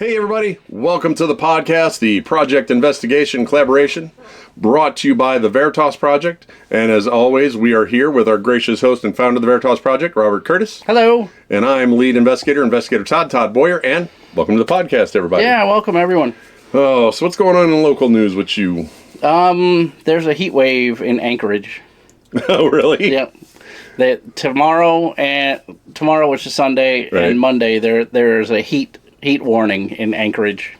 Hey everybody, welcome to the podcast, the Project Investigation Collaboration, brought to you by the Veritas Project. And as always, we are here with our gracious host and founder of the Veritas Project, Robert Curtis. Hello. And I'm lead investigator Todd Boyer, and welcome to the podcast, everybody. Yeah, welcome everyone. Oh, so what's going on in local news with you? There's a heat wave in Anchorage. Oh, really? Yep. Tomorrow, which is Sunday, right, and Monday, there's a heat warning in Anchorage.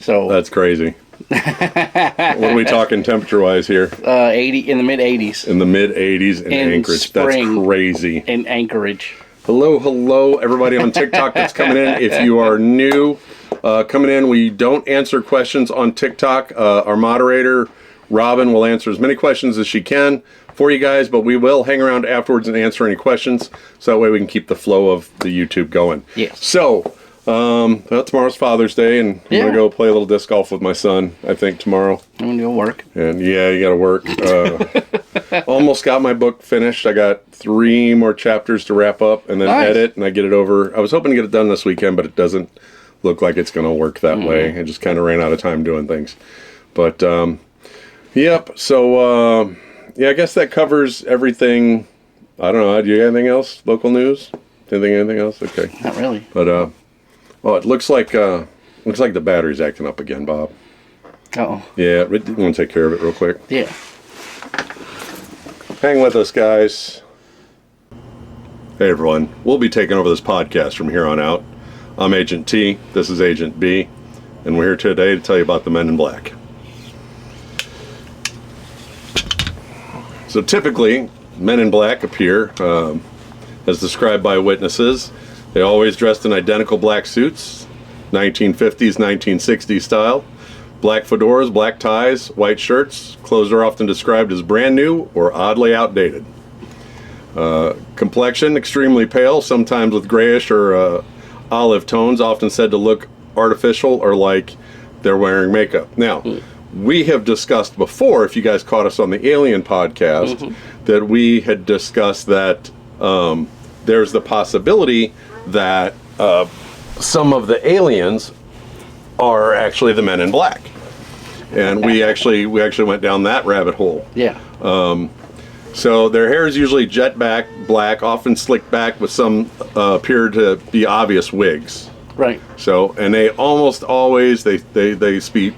So that's crazy. What are we talking temperature-wise here? 80 in the mid 80s. In the mid 80s in Anchorage. Spring that's crazy. In Anchorage. Hello, everybody on TikTok that's coming in. If you are new, coming in, we don't answer questions on TikTok. Our moderator, Robin, will answer as many questions as she can for you guys, but we will hang around afterwards and answer any questions, so that way we can keep the flow of the YouTube going. Yes. So, tomorrow's Father's Day, and I'm going to go play a little disc golf with my son, I think, tomorrow. I'm going to go work. And yeah, you got to work. Almost got my book finished. I got 3 more chapters to wrap up and then edit, and I get it over. I was hoping to get it done this weekend, but it doesn't look like it's going to work that way. I just kind of ran out of time doing things. But, yep, so... yeah, I guess that covers everything. I don't know. Do you have anything else? Local news? Anything else? Okay. Not really. But well, it looks like the battery's acting up again, Bob. Uh-oh. Yeah, we want to take care of it real quick. Yeah. Hang with us, guys. Hey, everyone. We'll be taking over this podcast from here on out. I'm Agent T. This is Agent B, and we're here today to tell you about the Men in Black. So typically, men in black appear, as described by witnesses. They always dressed in identical black suits, 1950s, 1960s style. Black fedoras, black ties, white shirts. Clothes are often described as brand new or oddly outdated. Complexion, extremely pale, sometimes with grayish or olive tones, often said to look artificial or like they're wearing makeup. Now, we have discussed before, if you guys caught us on the Alien podcast, that we had discussed that there's the possibility that some of the aliens are actually the Men in Black. And we actually went down that rabbit hole. Yeah. So their hair is usually jet black, often slicked back with some appear to be obvious wigs. Right. So, and they almost always, they speak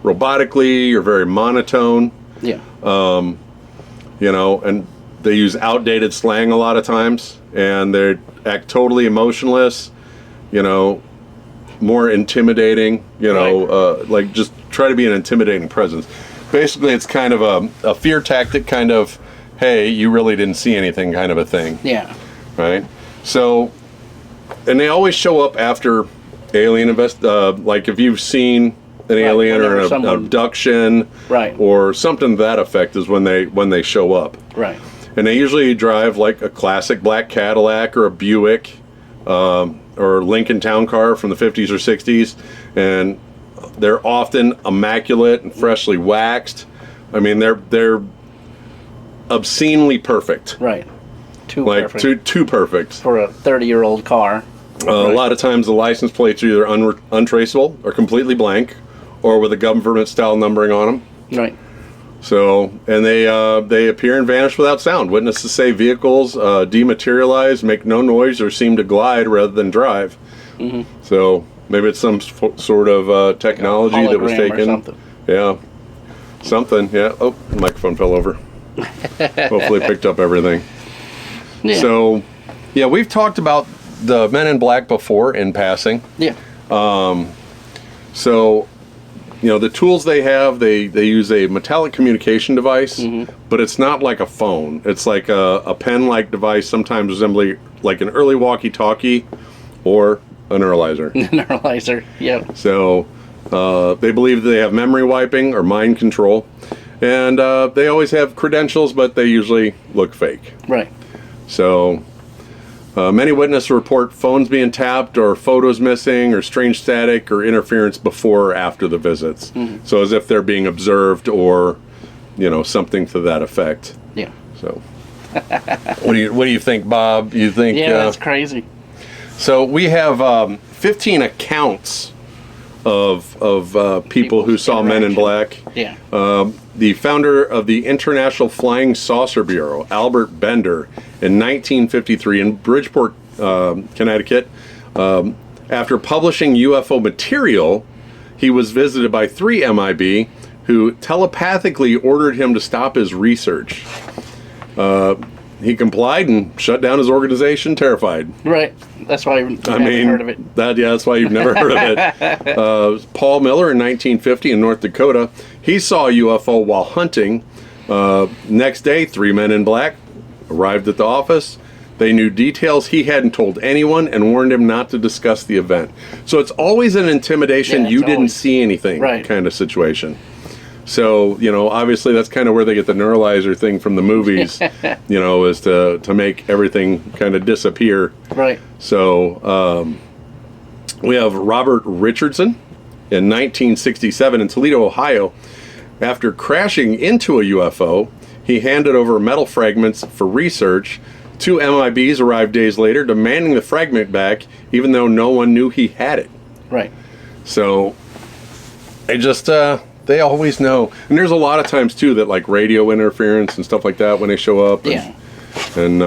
robotically or very monotone. Yeah. You know, and they use outdated slang a lot of times, and they act totally emotionless, you know, more intimidating, you know, like just try to be an intimidating presence. Basically, it's kind of a fear tactic, kind of, hey, you really didn't see anything kind of a thing. Yeah. Right? So, and they always show up after alien like if you've seen an alien or an abduction, or something to that effect is when they show up. Right. And they usually drive like a classic black Cadillac or a Buick or Lincoln Town Car from the 50s or 60s, and they're often immaculate and freshly waxed. I mean, they're obscenely perfect. Right. Too perfect for a 30-year-old car. A lot of times the license plates are either untraceable or completely blank, or with a government-style numbering on them. Right. So, and they appear and vanish without sound. Witnesses say vehicles dematerialize, make no noise, or seem to glide rather than drive. So, maybe it's some sort of technology that was taken. Or something. Yeah. Something, yeah. Oh, the microphone fell over. Hopefully it picked up everything. Yeah. So, yeah, we've talked about the Men in Black before in passing. Yeah. So, you know, the tools they have, they use a metallic communication device, but it's not like a phone. It's like a pen-like device, sometimes resembling like an early walkie-talkie or a neuralizer. Neuralizer, yep. So, they believe they have memory wiping or mind control, and they always have credentials, but they usually look fake. Right. So, many witnesses report phones being tapped or photos missing or strange static or interference before or after the visits. So as if they're being observed or, you know, something to that effect. Yeah. So, what do you think, Bob? You think? Yeah, that's crazy. So we have 15 accounts of people who saw Men in Black. Yeah. The founder of the International Flying Saucer Bureau, Albert Bender, in 1953 in Bridgeport, Connecticut. After publishing UFO material, he was visited by 3 MIB who telepathically ordered him to stop his research. He complied and shut down his organization, terrified. Right. That's why you've never heard of it. That's why you've never heard of it. Paul Miller in 1950 in North Dakota, he saw a UFO while hunting. Next day, 3 men in black arrived at the office. They knew details he hadn't told anyone and warned him not to discuss the event. So it's always an intimidation, you didn't see anything kind of situation. So, obviously that's kind of where they get the neuralizer thing from the movies, is to make everything kind of disappear. Right. So we have Robert Richardson in 1967 in Toledo, Ohio. After crashing into a UFO, he handed over metal fragments for research. 2 MIBs arrived days later demanding the fragment back, even though no one knew he had it. Right. So they just... they always know. And there's a lot of times, too, that like radio interference and stuff like that when they show up. And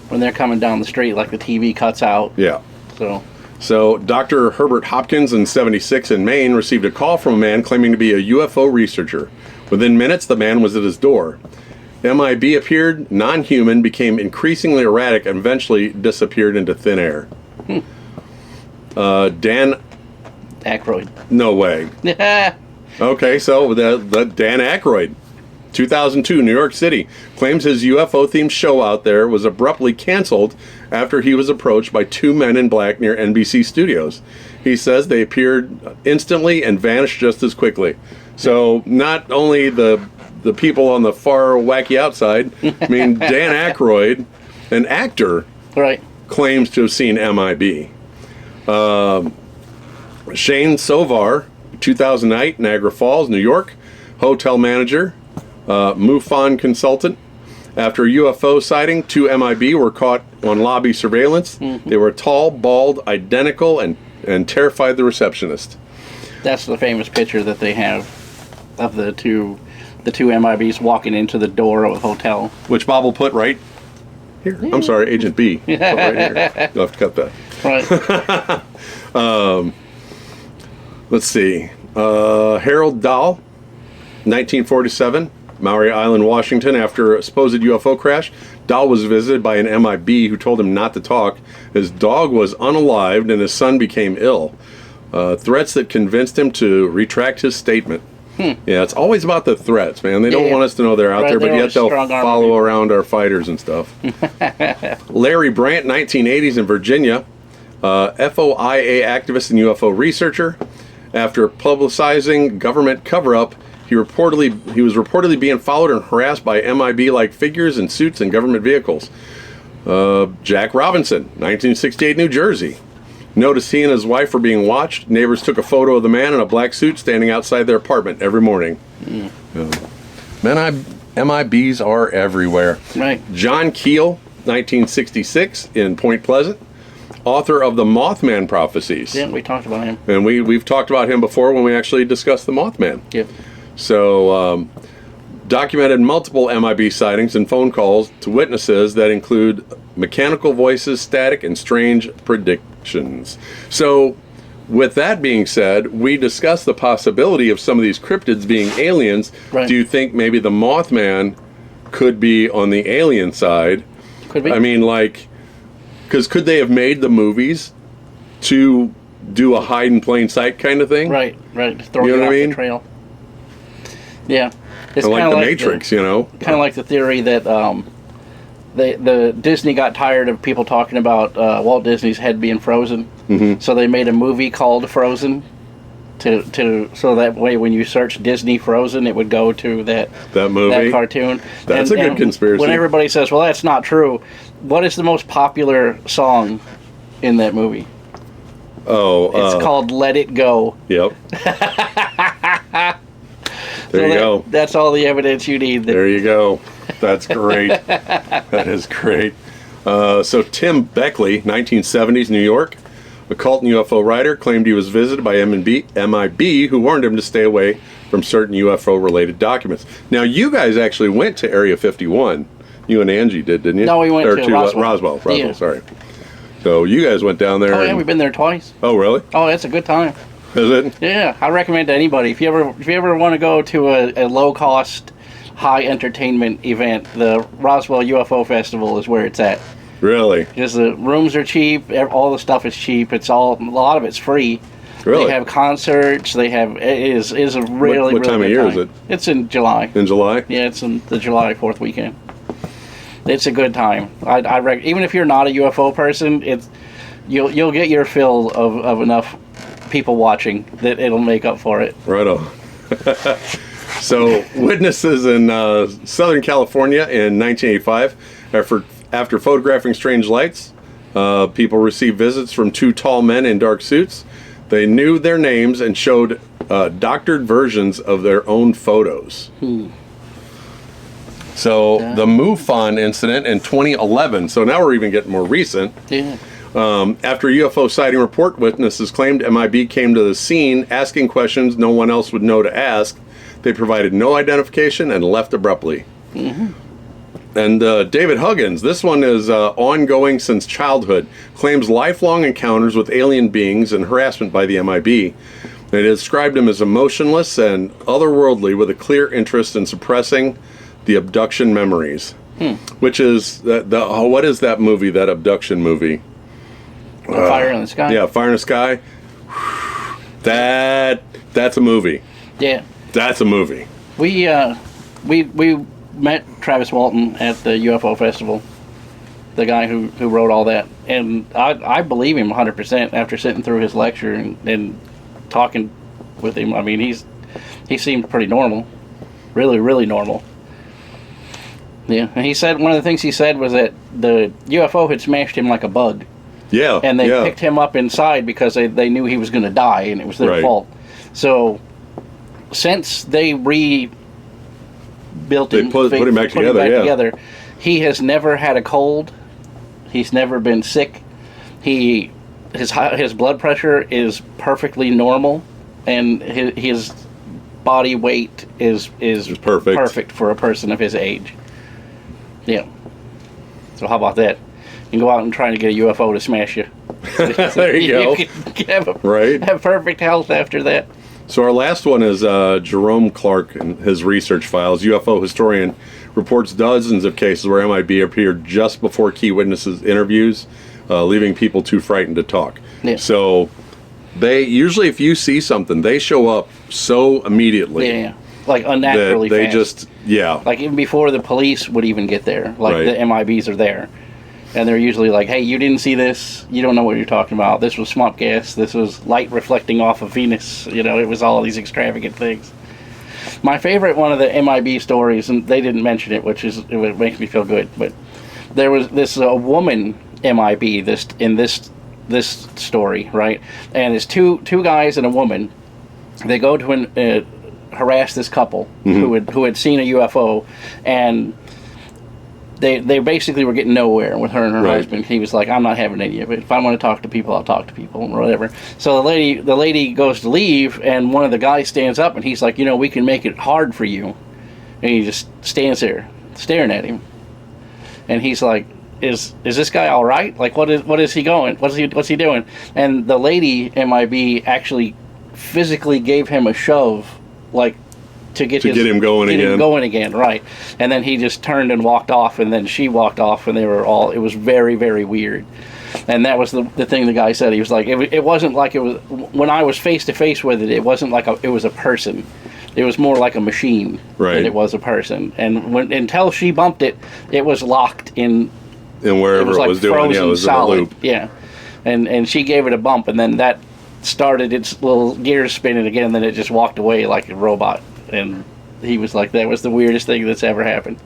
when they're coming down the street, like the TV cuts out. Yeah. So Dr. Herbert Hopkins in 76 in Maine received a call from a man claiming to be a UFO researcher. Within minutes, the man was at his door. MIB appeared, non-human, became increasingly erratic, and eventually disappeared into thin air. Dan Aykroyd. No way. Okay, so the Dan Aykroyd, 2002, New York City, claims his UFO-themed show out there was abruptly canceled after he was approached by 2 men in black near NBC studios. He says they appeared instantly and vanished just as quickly. So not only the people on the far wacky outside, I mean, Dan Aykroyd, an actor, claims to have seen MIB. Shane Sovar, 2008, Niagara Falls, New York, hotel manager, MUFON consultant. After a UFO sighting, 2 MIB were caught on lobby surveillance. They were tall, bald, identical, and terrified the receptionist. That's the famous picture that they have of the two MIBs walking into the door of a hotel. Which Bob will put right here. Yeah. I'm sorry, Agent B. Put right here. You'll have to cut that. Right. Let's see. Harold Dahl, 1947, Maui Island, Washington. After a supposed UFO crash, Dahl was visited by an MIB who told him not to talk. His dog was unalived and his son became ill. Threats that convinced him to retract his statement. Yeah, it's always about the threats, man. They don't want us to know they're out there, but yet they'll follow around our fighters and stuff. Larry Brandt, 1980s in Virginia, FOIA activist and UFO researcher. After publicizing government cover-up, he was reportedly being followed and harassed by MIB-like figures in suits and government vehicles. Jack Robinson, 1968, New Jersey. Noticed he and his wife were being watched. Neighbors took a photo of the man in a black suit standing outside their apartment every morning. MIBs are everywhere. Right. John Keel, 1966, in Point Pleasant. Author of the Mothman Prophecies. Yeah, we talked about him. And we've talked about him before when we actually discussed the Mothman. Yep. So, documented multiple MIB sightings and phone calls to witnesses that include mechanical voices, static, and strange predictions. So, with that being said, we discussed the possibility of some of these cryptids being aliens. Right. Do you think maybe the Mothman could be on the alien side? Could be. I mean, like... Because could they have made the movies to do a hide in plain sight kind of thing? Right. Throw you off the trail. Yeah. It's like the Matrix, Kind of like the theory that the Disney got tired of people talking about Walt Disney's head being frozen. Mm-hmm. So they made a movie called Frozen. So that way when you search Disney Frozen, it would go to that movie, that cartoon. That's a good conspiracy. When everybody says, well, that's not true, what is the most popular song in that movie? It's called Let It Go. Yep. There you go. That's all the evidence you need. There you go. That's great. That is great. So Tim Beckley, 1970s, New York. A cult and UFO writer claimed he was visited by MIB, who warned him to stay away from certain UFO-related documents. Now, you guys actually went to Area 51. You and Angie did, didn't you? No, we went to Roswell. Roswell, yeah. Sorry. So you guys went down there. Oh, yeah, we've been there twice. Oh, really? Oh, it's a good time. Is it? Yeah, I recommend to anybody. If you ever want to go to a low-cost, high entertainment event, the Roswell UFO Festival is where it's at. Really? Because the rooms are cheap, all the stuff is cheap. A lot of it's free. Really? They have concerts. It is a really what time really of year time. is it? It's in July. In July? Yeah, it's in the July 4th weekend. It's a good time. Even if you're not a UFO person, you'll get your fill of enough people watching that it'll make up for it. Right on. So, witnesses in Southern California in 1985, after photographing strange lights, people received visits from two tall men in dark suits. They knew their names and showed doctored versions of their own photos. So, the MUFON incident in 2011. So now we're even getting more recent. Yeah. After a UFO sighting report, witnesses claimed MIB came to the scene asking questions no one else would know to ask. They provided no identification and left abruptly. And David Huggins, this one is ongoing since childhood, claims lifelong encounters with alien beings and harassment by the MIB. They described him as emotionless and otherworldly with a clear interest in suppressing the abduction memories. Which is, what is that movie, that abduction movie? Fire in the Sky? Yeah, Fire in the Sky. That's a movie. Yeah. That's a movie. We met Travis Walton at the UFO Festival, the guy who wrote all that, and I believe him 100% after sitting through his lecture and talking with him. I mean, he seemed pretty normal, really, really normal. Yeah, and he said one of the things he said was that the UFO had smashed him like a bug. Yeah, and they picked him up inside because they knew he was going to die and it was their fault. So since they rebuilt him, put him back together. He has never had a cold. He's never been sick. His blood pressure is perfectly normal, and his body weight is perfect for a person of his age. Yeah. So how about that? You can go out and try to get a UFO to smash you. There you go. You can have perfect health after that. So our last one is Jerome Clark and his research files. UFO historian reports dozens of cases where MIB appeared just before key witnesses' interviews, leaving people too frightened to talk. Yeah. So they usually, if you see something, they show up so immediately. Yeah. Like unnaturally fast. Like even before the police would even get there. Like the MIBs are there. And they're usually like, hey, you didn't see this. You don't know what you're talking about. This was swamp gas. This was light reflecting off of Venus. It was all these extravagant things. My favorite one of the MIB stories, and they didn't mention it, it makes me feel good, but there was this woman MIB in this story, right? And it's two guys and a woman. They go to harass this couple who had seen a UFO, and they basically were getting nowhere with her and her husband. He was like, I'm not having any of it. If I want to talk to people, I'll talk to people, or whatever. So the lady goes to leave, and one of the guys stands up, and he's like, we can make it hard for you. And he just stands there, staring at him. And he's like, is this guy all right? Like, what is he going? What's he doing? And the lady MIB actually physically gave him a shove, like, to get him going again, right? And then he just turned and walked off, and then she walked off, and it was very, very weird. And that was the thing the guy said. He was like, it wasn't like it was, when I was face to face with it, it wasn't like it was a person. It was more like a machine than it was a person. And until she bumped it, it was locked in wherever it was doing. Yeah, it was solid. in a loop. Yeah. And she gave it a bump, and then that started its little gears spinning again, and then it just walked away like a robot. And he was like, that was the weirdest thing that's ever happened.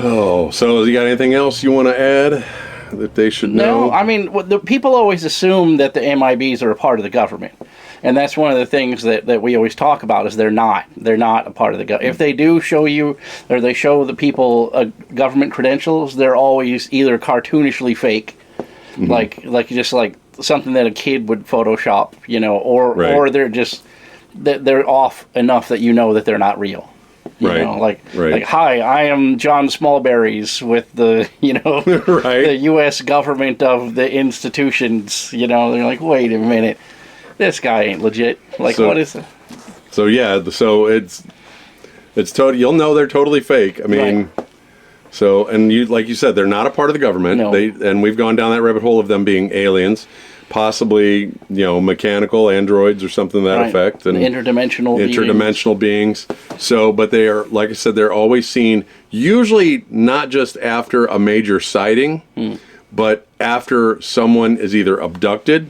Oh, so you got anything else you want to add that they should know? No, I mean, the people always assume that the MIBs are a part of the government. And that's one of the things that we always talk about is they're not. They're not a part of the government. If they do show you, or they show the people government credentials, they're always either cartoonishly fake, like just like something that a kid would Photoshop, or they're off enough that that they're not real. You know, like hi, I am John Smallberries with the the U.S. government of the institutions. They're like, wait a minute, this guy ain't legit. Like, what is it? So it's totally, you'll know they're totally fake. I mean, and like you said, they're not a part of the government. No. And we've gone down that rabbit hole of them being aliens, possibly mechanical androids or something to that effect, and interdimensional beings. So, but they are, like I said, they're always seen usually not just after a major sighting, but after someone is either abducted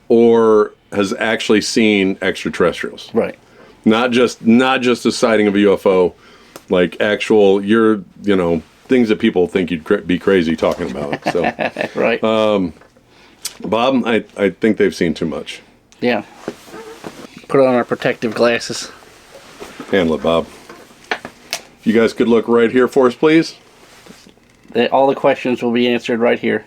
or has actually seen extraterrestrials. Right. Not just a sighting of a UFO, like actual things that people think you'd be crazy talking about. So right. Bob, I think they've seen too much. Yeah. Put on our protective glasses. Handle it, Bob. If you guys could look right here for us, please. All the questions will be answered right here.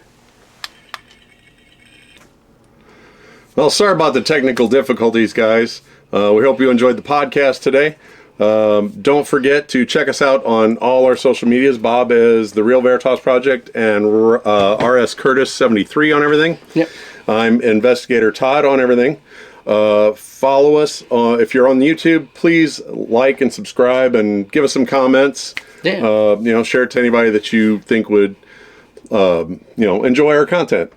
Well, sorry about the technical difficulties, guys. We hope you enjoyed the podcast today. Don't forget to check us out on all our social medias. Bob is The Real Veritas Project and RS Curtis 73 on everything. Yep. I'm Investigator Todd on everything. Follow us. If you're on YouTube, please like and subscribe and give us some comments. Yeah. Share it to anybody that you think would, enjoy our content.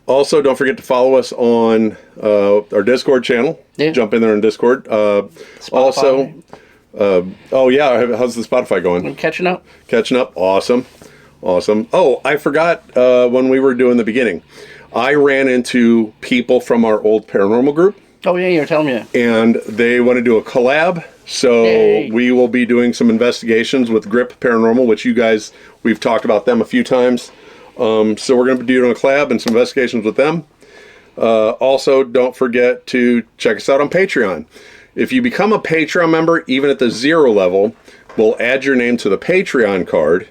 Also, don't forget to follow us on our Discord channel. Yeah. Jump in there on Discord. Also, how's the Spotify going? I'm catching up. Awesome. Oh, I forgot when we were doing the beginning. I ran into people from our old paranormal group. Oh, yeah, you were telling me. And they want to do a collab. So we will be doing some investigations with Grip Paranormal, which we've talked about them a few times. So we're going to be doing a collab and some investigations with them. Also, don't forget to check us out on Patreon. If you become a Patreon member, even at the 0 level, we'll add your name to the Patreon card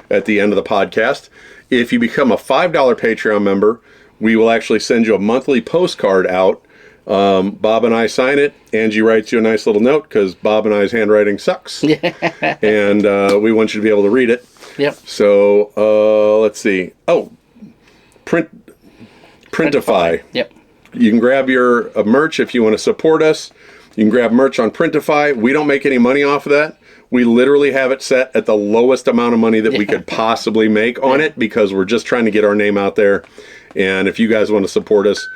at the end of the podcast. If you become a $5 Patreon member, we will actually send you a monthly postcard out. Bob and I sign it. Angie writes you a nice little note because Bob and I's handwriting sucks. And we want you to be able to read it. Yep. So, let's see. Oh, Printify. Yep. You can grab your merch if you want to support us. You can grab merch on Printify. We don't make any money off of that. We literally have it set at the lowest amount of money that we could possibly make on it because we're just trying to get our name out there. And if you guys want to support us,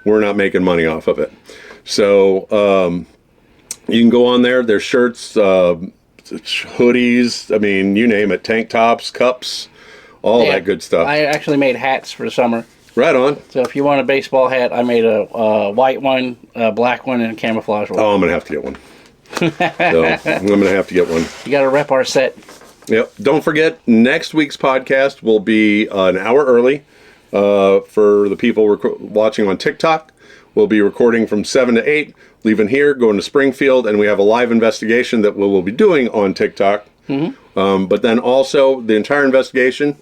we're not making money off of it. So, you can go on there. There's shirts, hoodies, I mean, you name it, tank tops, cups, all that good stuff. I actually made hats for the summer. Right on. So if you want a baseball hat, I made a white one, a black one, and a camouflage one. Oh, I'm going to have to get one. I'm going to have to get one. You got to rep our set. Yep. Don't forget, next week's podcast will be an hour early. For the people watching on TikTok, we'll be recording from 7 to 8. Leaving here, going to Springfield, and we have a live investigation that we'll be doing on TikTok. Mm-hmm. But then also, the entire investigation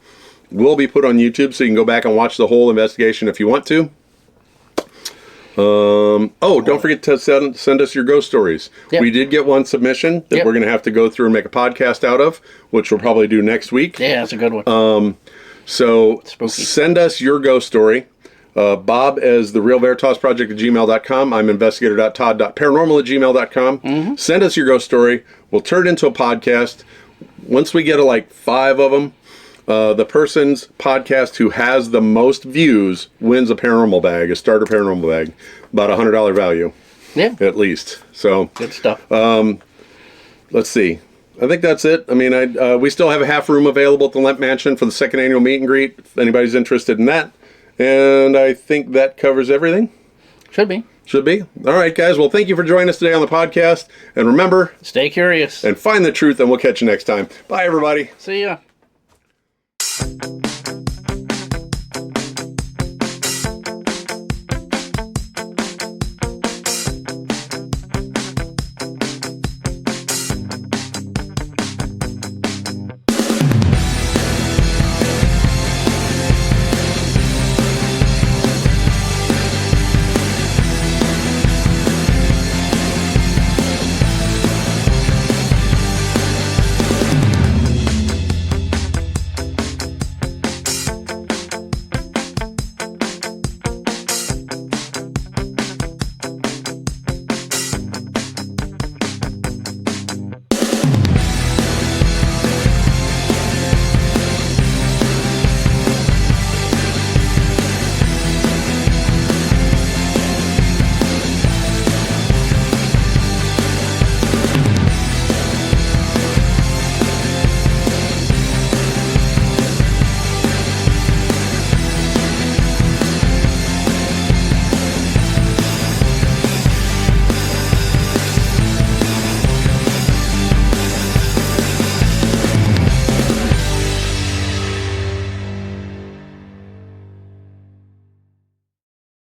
will be put on YouTube, so you can go back and watch the whole investigation if you want to. Don't forget to send us your ghost stories. Yep. We did get one submission that we're going to have to go through and make a podcast out of, which we'll probably do next week. Yeah, that's a good one. So send us your ghost story. Bob is the Real Veritas Project at gmail.com. I'm investigator.todd.paranormal@gmail.com. Mm-hmm. Send us your ghost story. We'll turn it into a podcast. Once we get like 5 of them, the person's podcast who has the most views wins a paranormal bag, a starter paranormal bag, about $100 value. Yeah. At least. So good stuff. Let's see. I think that's it. I mean, we still have a half room available at the Lemp Mansion for the second annual meet and greet, if anybody's interested in that. And I think that covers everything. Should be. All right, guys. Well, thank you for joining us today on the podcast. And remember, stay curious and find the truth, and we'll catch you next time. Bye, everybody. See ya.